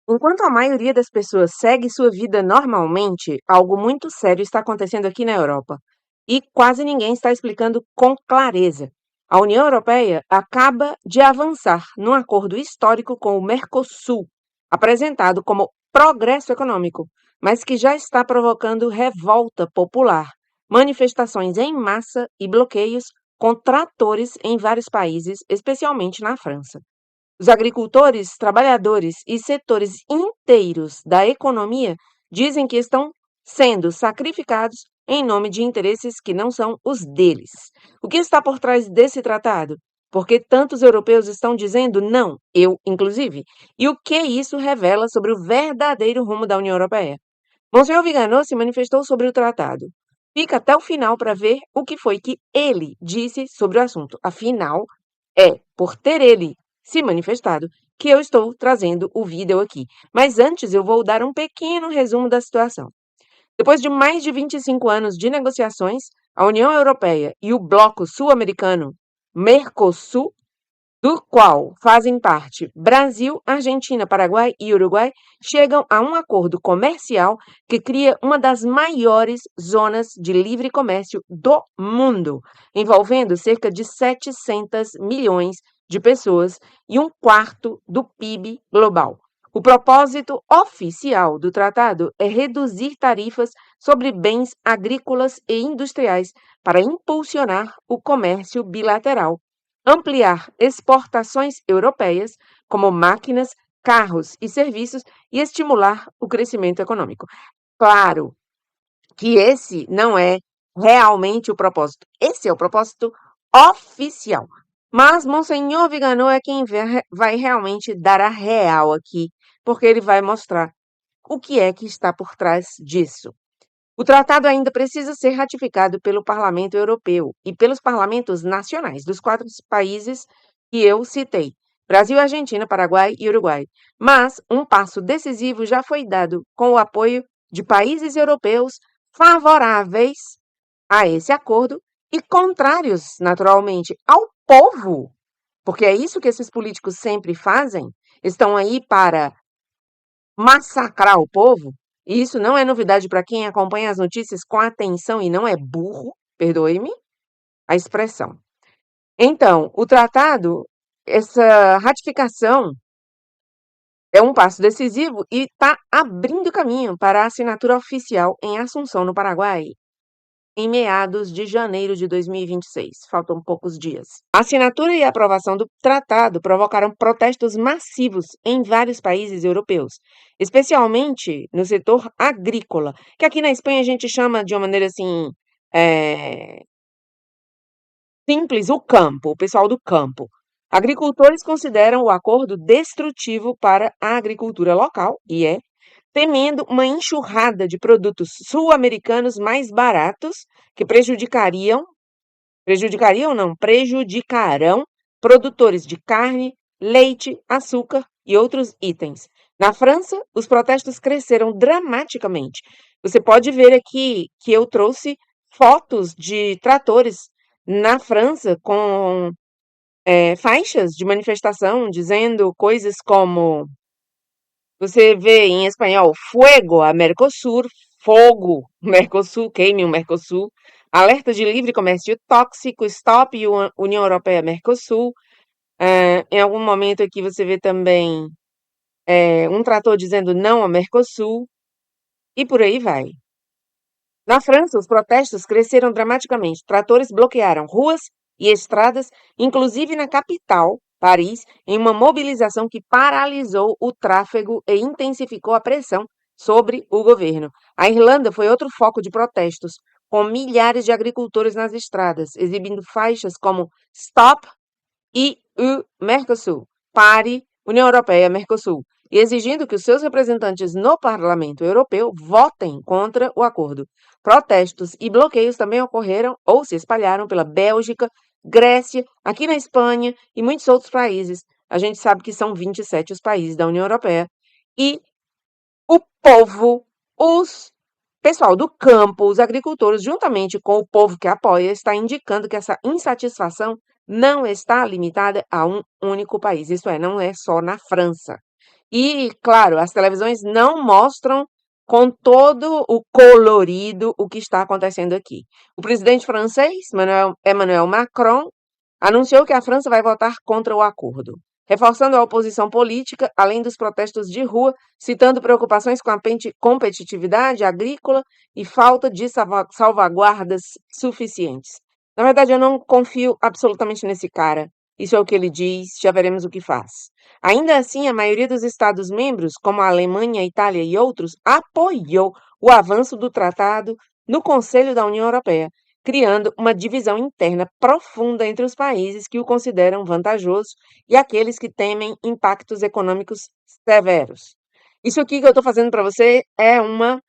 Enquanto a maioria das pessoas segue sua vida normalmente, algo muito sério está acontecendo aqui na Europa. E quase ninguém está explicando com clareza. A União Europeia acaba de avançar num acordo histórico com o Mercosul, apresentado como progresso econômico, mas que já está provocando revolta popular, manifestações em massa e bloqueios com tratores em vários países, especialmente na França. Os agricultores, trabalhadores e setores inteiros da economia dizem que estão sendo sacrificados em nome de interesses que não são os deles. O que está por trás desse tratado? Por que tantos europeus estão dizendo não, eu inclusive? E o que isso revela sobre o verdadeiro rumo da União Europeia? Monsenhor Viganò se manifestou sobre o tratado. Fica até o final para ver o que foi que ele disse sobre o assunto. Afinal, é por ter ele se manifestado que eu estou trazendo o vídeo aqui. Mas antes eu vou dar um pequeno resumo da situação. Depois de mais de 25 anos de negociações, a União Europeia e o bloco sul-americano Mercosul, do qual fazem parte Brasil, Argentina, Paraguai e Uruguai, chegam a um acordo comercial que cria uma das maiores zonas de livre comércio do mundo, envolvendo cerca de 700 milhões de pessoas e um quarto do PIB global. O propósito oficial do tratado é reduzir tarifas sobre bens agrícolas e industriais para impulsionar o comércio bilateral, ampliar exportações europeias, como máquinas, carros e serviços, e estimular o crescimento econômico. Claro que esse não é realmente o propósito. Esse é o propósito oficial. Mas Monsenhor Viganò é quem vai realmente dar a real aqui, porque ele vai mostrar o que é que está por trás disso. O tratado ainda precisa ser ratificado pelo Parlamento Europeu e pelos parlamentos nacionais dos 4 países que eu citei: Brasil, Argentina, Paraguai e Uruguai. Mas um passo decisivo já foi dado com o apoio de países europeus favoráveis a esse acordo e contrários, naturalmente, ao povo, porque é isso que esses políticos sempre fazem. Estão aí para massacrar o povo, e isso não é novidade para quem acompanha as notícias com atenção e não é burro, perdoe-me a expressão. Então, o tratado, essa ratificação é um passo decisivo e está abrindo caminho para a assinatura oficial em Assunção, no Paraguai, em meados de janeiro de 2026. Faltam poucos dias. A assinatura e a aprovação do tratado provocaram protestos massivos em vários países europeus, especialmente no setor agrícola, que aqui na Espanha a gente chama de uma maneira assim, simples, o campo, o pessoal do campo. Agricultores consideram o acordo destrutivo para a agricultura local, e temendo uma enxurrada de produtos sul-americanos mais baratos que prejudicarão produtores de carne, leite, açúcar e outros itens. Na França, os protestos cresceram dramaticamente. Você pode ver aqui que eu trouxe fotos de tratores na França com faixas de manifestação dizendo coisas como, você vê em espanhol, Fuego a Mercosur, fogo, Mercosul, queime o Mercosul, alerta de livre comércio tóxico, Stop União Europeia Mercosul. Em algum momento aqui você vê também um trator dizendo não ao Mercosul, e por aí vai. Na França, os protestos cresceram dramaticamente. Tratores bloquearam ruas e estradas, inclusive na capital, Paris, em uma mobilização que paralisou o tráfego e intensificou a pressão sobre o governo. A Irlanda foi outro foco de protestos, com milhares de agricultores nas estradas, exibindo faixas como Stop EU Mercosul, Pare União Europeia Mercosul, e exigindo que os seus representantes no Parlamento Europeu votem contra o acordo. Protestos e bloqueios também ocorreram ou se espalharam pela Bélgica, Grécia, aqui na Espanha e muitos outros países. A gente sabe que são 27 os países da União Europeia. E o povo, os pessoal do campo, os agricultores, juntamente com o povo que apoia, está indicando que essa insatisfação não está limitada a um único país. Isto é, não é só na França. E, claro, as televisões não mostram com todo o colorido o que está acontecendo aqui. O presidente francês, Emmanuel Macron, anunciou que a França vai votar contra o acordo, reforçando a oposição política, além dos protestos de rua, citando preocupações com a competitividade agrícola e falta de salvaguardas suficientes. Na verdade, eu não confio absolutamente nesse cara. Isso é o que ele diz, já veremos o que faz. Ainda assim, a maioria dos Estados-membros, como a Alemanha, a Itália e outros, apoiou o avanço do tratado no Conselho da União Europeia, criando uma divisão interna profunda entre os países que o consideram vantajoso e aqueles que temem impactos econômicos severos. Isso aqui que eu estou fazendo para você é um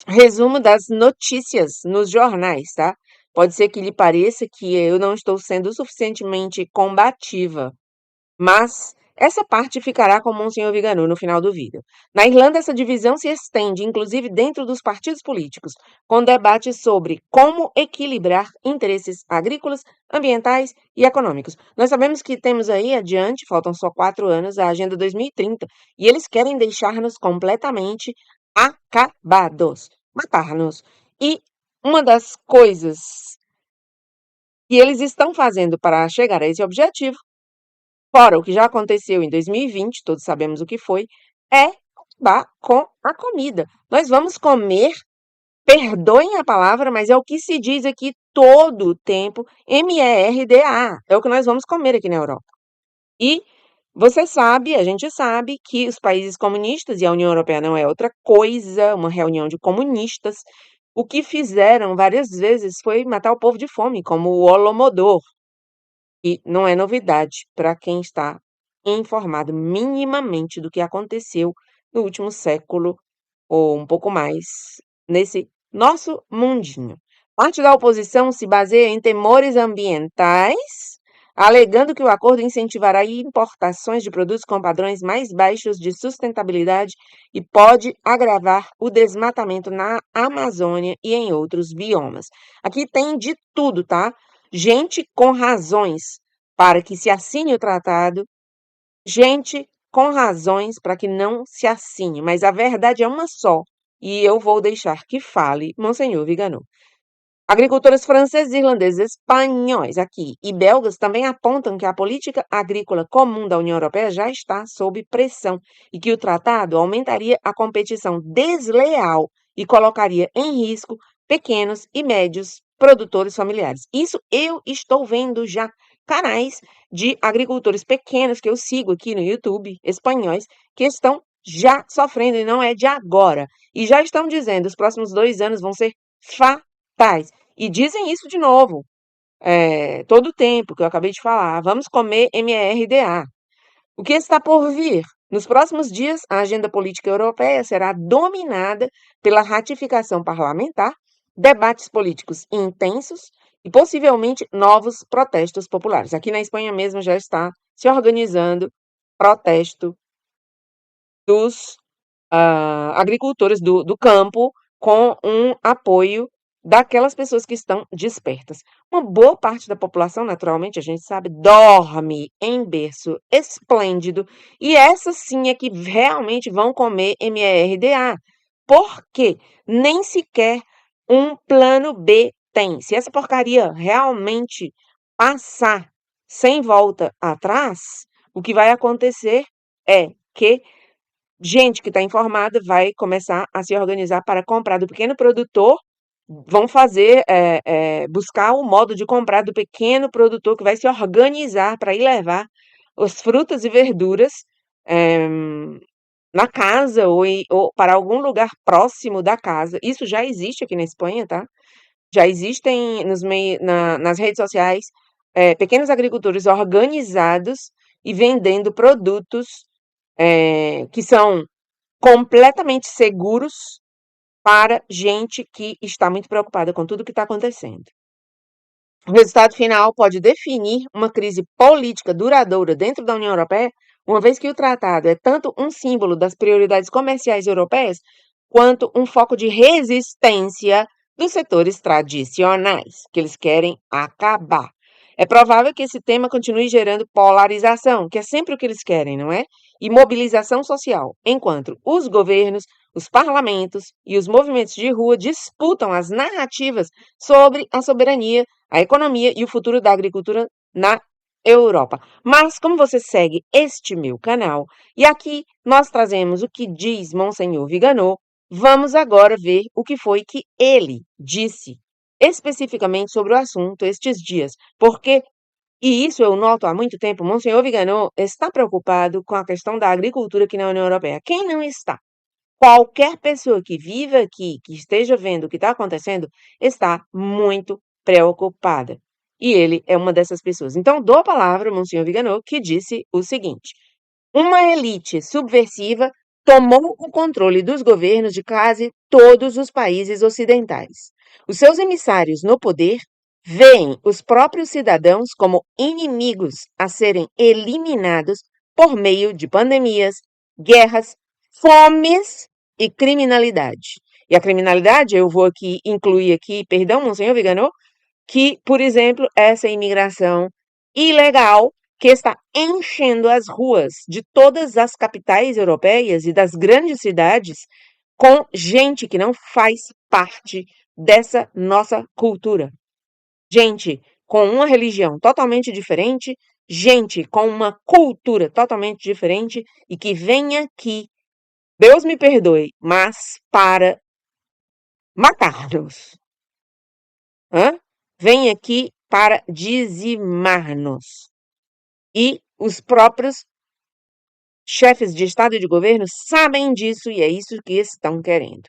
resumo das notícias nos jornais, tá? Pode ser que lhe pareça que eu não estou sendo suficientemente combativa, mas essa parte ficará com Monsenhor Vigano no final do vídeo. Na Irlanda, essa divisão se estende, inclusive dentro dos partidos políticos, com debates sobre como equilibrar interesses agrícolas, ambientais e econômicos. Nós sabemos que temos aí adiante, faltam só 4 anos, a Agenda 2030, e eles querem deixar-nos completamente acabados, matar-nos. E uma das coisas que eles estão fazendo para chegar a esse objetivo, fora o que já aconteceu em 2020, todos sabemos o que foi, é acabar com a comida. Nós vamos comer, perdoem a palavra, mas é o que se diz aqui todo o tempo, MERDA, é o que nós vamos comer aqui na Europa. E você sabe, a gente sabe que os países comunistas, e a União Europeia não é outra coisa, uma reunião de comunistas, o que fizeram várias vezes foi matar o povo de fome, como o Holodomor. E não é novidade para quem está informado minimamente do que aconteceu no último século ou um pouco mais nesse nosso mundinho. Parte da oposição se baseia em temores ambientais, alegando que o acordo incentivará importações de produtos com padrões mais baixos de sustentabilidade e pode agravar o desmatamento na Amazônia e em outros biomas. Aqui tem de tudo, tá? Gente com razões para que se assine o tratado, gente com razões para que não se assine, mas a verdade é uma só, e eu vou deixar que fale Monsenhor Vigano. Agricultores franceses, irlandeses, espanhóis aqui e belgas também apontam que a política agrícola comum da União Europeia já está sob pressão e que o tratado aumentaria a competição desleal e colocaria em risco pequenos e médios produtores familiares. Isso eu estou vendo já canais de agricultores pequenos que eu sigo aqui no YouTube, espanhóis, que estão já sofrendo e não é de agora. E já estão dizendo que os próximos 2 anos vão ser fatais. E dizem isso de novo, todo o tempo que eu acabei de falar. Vamos comer MERDA. O que está por vir? Nos próximos dias, a agenda política europeia será dominada pela ratificação parlamentar, debates políticos intensos e possivelmente novos protestos populares. Aqui na Espanha mesmo já está se organizando protesto dos agricultores do campo com um apoio daquelas pessoas que estão despertas. Uma boa parte da população, naturalmente, a gente sabe, dorme em berço esplêndido, e essas sim é que realmente vão comer MERDA, porque nem sequer um plano B tem. Se essa porcaria realmente passar sem volta atrás, o que vai acontecer é que gente que está informada vai começar a se organizar para comprar do pequeno produtor, vão fazer, buscar o modo de comprar do pequeno produtor que vai se organizar para ir levar as frutas e verduras eh, na casa ou para algum lugar próximo da casa. Isso já existe aqui na Espanha, tá? Já existem nas redes sociais pequenos agricultores organizados e vendendo produtos que são completamente seguros para gente que está muito preocupada com tudo que está acontecendo. O resultado final pode definir uma crise política duradoura dentro da União Europeia, uma vez que o tratado é tanto um símbolo das prioridades comerciais europeias, quanto um foco de resistência dos setores tradicionais, que eles querem acabar. É provável que esse tema continue gerando polarização, que é sempre o que eles querem, não é? e mobilização social, enquanto os governos, os parlamentos e os movimentos de rua disputam as narrativas sobre a soberania, a economia e o futuro da agricultura na Europa. Mas como você segue este meu canal, e aqui nós trazemos o que diz Monsenhor Viganò, vamos agora ver o que foi que ele disse especificamente sobre o assunto estes dias, porque, e isso eu noto há muito tempo, Monsenhor Viganò está preocupado com a questão da agricultura aqui na União Europeia. Quem não está? Qualquer pessoa que viva aqui, que esteja vendo o que está acontecendo, está muito preocupada. E ele é uma dessas pessoas. Então, dou a palavra ao Monsenhor Viganò, que disse o seguinte: uma elite subversiva tomou o controle dos governos de quase todos os países ocidentais. Os seus emissários no poder veem os próprios cidadãos como inimigos a serem eliminados por meio de pandemias, guerras, fomes e criminalidade. E a criminalidade, eu vou aqui incluir aqui, perdão, Monsenhor Viganò, que, por exemplo, essa imigração ilegal que está enchendo as ruas de todas as capitais europeias e das grandes cidades com gente que não faz parte dessa nossa cultura. Gente com uma religião totalmente diferente, gente com uma cultura totalmente diferente e que vem aqui, Deus me perdoe, mas para matar-nos. Vem aqui para dizimar-nos. E os próprios chefes de Estado e de governo sabem disso e é isso que estão querendo.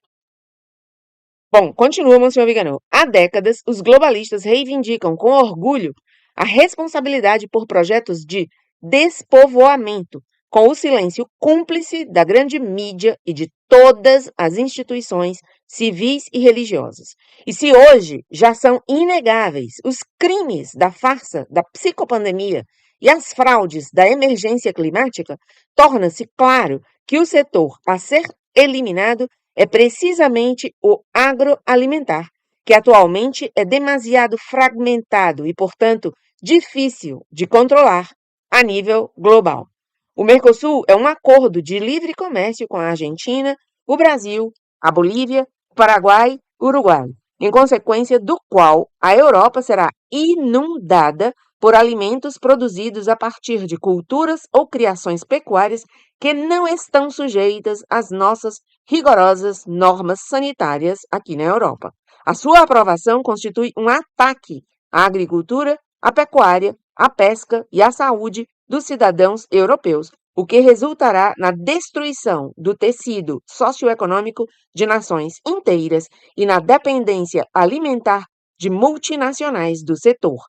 Bom, continua Monsenhor Viganò. Há décadas, os globalistas reivindicam com orgulho a responsabilidade por projetos de despovoamento, com o silêncio cúmplice da grande mídia e de todas as instituições civis e religiosas. E se hoje já são inegáveis os crimes da farsa da psicopandemia e as fraudes da emergência climática, torna-se claro que o setor a ser eliminado é precisamente o agroalimentar, que atualmente é demasiado fragmentado e, portanto, difícil de controlar a nível global. O Mercosul é um acordo de livre comércio com a Argentina, o Brasil, a Bolívia, o Paraguai, o Uruguai, em consequência do qual a Europa será inundada por alimentos produzidos a partir de culturas ou criações pecuárias que não estão sujeitas às nossas rigorosas normas sanitárias aqui na Europa. A sua aprovação constitui um ataque à agricultura, à pecuária, à pesca e à saúde dos cidadãos europeus, o que resultará na destruição do tecido socioeconômico de nações inteiras e na dependência alimentar de multinacionais do setor,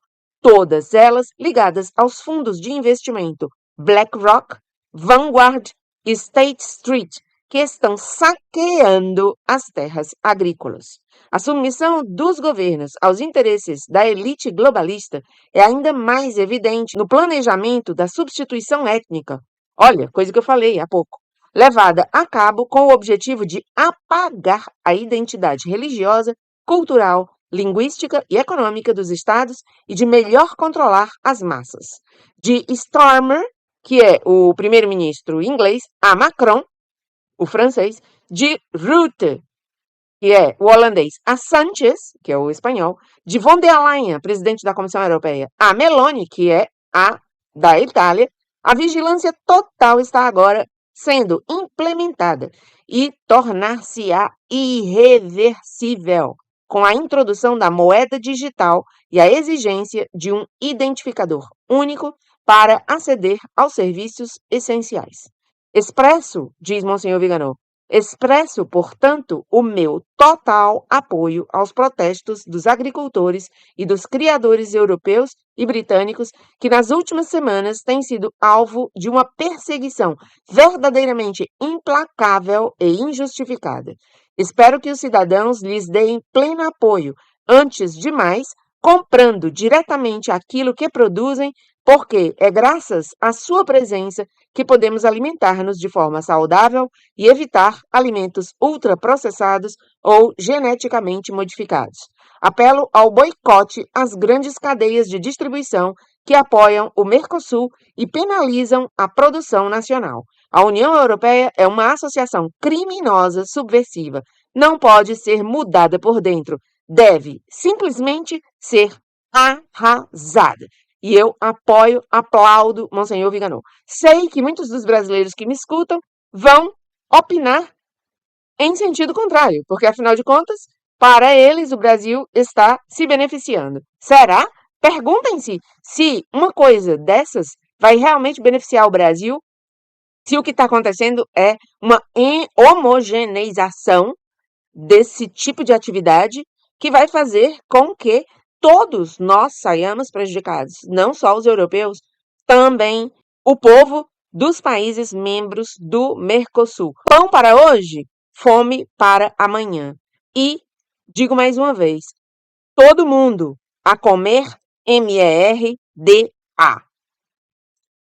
todas elas ligadas aos fundos de investimento BlackRock, Vanguard e State Street, que estão saqueando as terras agrícolas. A submissão dos governos aos interesses da elite globalista é ainda mais evidente no planejamento da substituição étnica, olha, coisa que eu falei há pouco, levada a cabo com o objetivo de apagar a identidade religiosa, cultural, linguística e econômica dos estados e de melhor controlar as massas. De Starmer, que é o primeiro-ministro inglês, a Macron, o francês, de Rutte, que é o holandês, a Sanchez, que é o espanhol, de von der Leyen, presidente da Comissão Europeia, a Meloni, que é a da Itália, a vigilância total está agora sendo implementada e tornar-se-á irreversível com a introdução da moeda digital e a exigência de um identificador único para aceder aos serviços essenciais. Expresso, diz Monsenhor Viganò, expresso, portanto, o meu total apoio aos protestos dos agricultores e dos criadores europeus e britânicos que nas últimas semanas têm sido alvo de uma perseguição verdadeiramente implacável e injustificada. Espero que os cidadãos lhes deem pleno apoio, antes de mais, comprando diretamente aquilo que produzem, porque é graças à sua presença que podemos alimentar-nos de forma saudável e evitar alimentos ultraprocessados ou geneticamente modificados. Apelo ao boicote às grandes cadeias de distribuição que apoiam o Mercosul e penalizam a produção nacional. A União Europeia é uma associação criminosa subversiva. Não pode ser mudada por dentro. Deve simplesmente ser arrasada. E eu apoio, aplaudo Monsenhor Viganò. Sei que muitos dos brasileiros que me escutam vão opinar em sentido contrário, porque afinal de contas, para eles o Brasil está se beneficiando. Será? Perguntem-se se uma coisa dessas vai realmente beneficiar o Brasil, se o que está acontecendo é uma homogeneização desse tipo de atividade que vai fazer com que todos nós saiamos prejudicados, não só os europeus, também o povo dos países membros do Mercosul. Pão para hoje, fome para amanhã. E, digo mais uma vez, todo mundo a comer MERDA.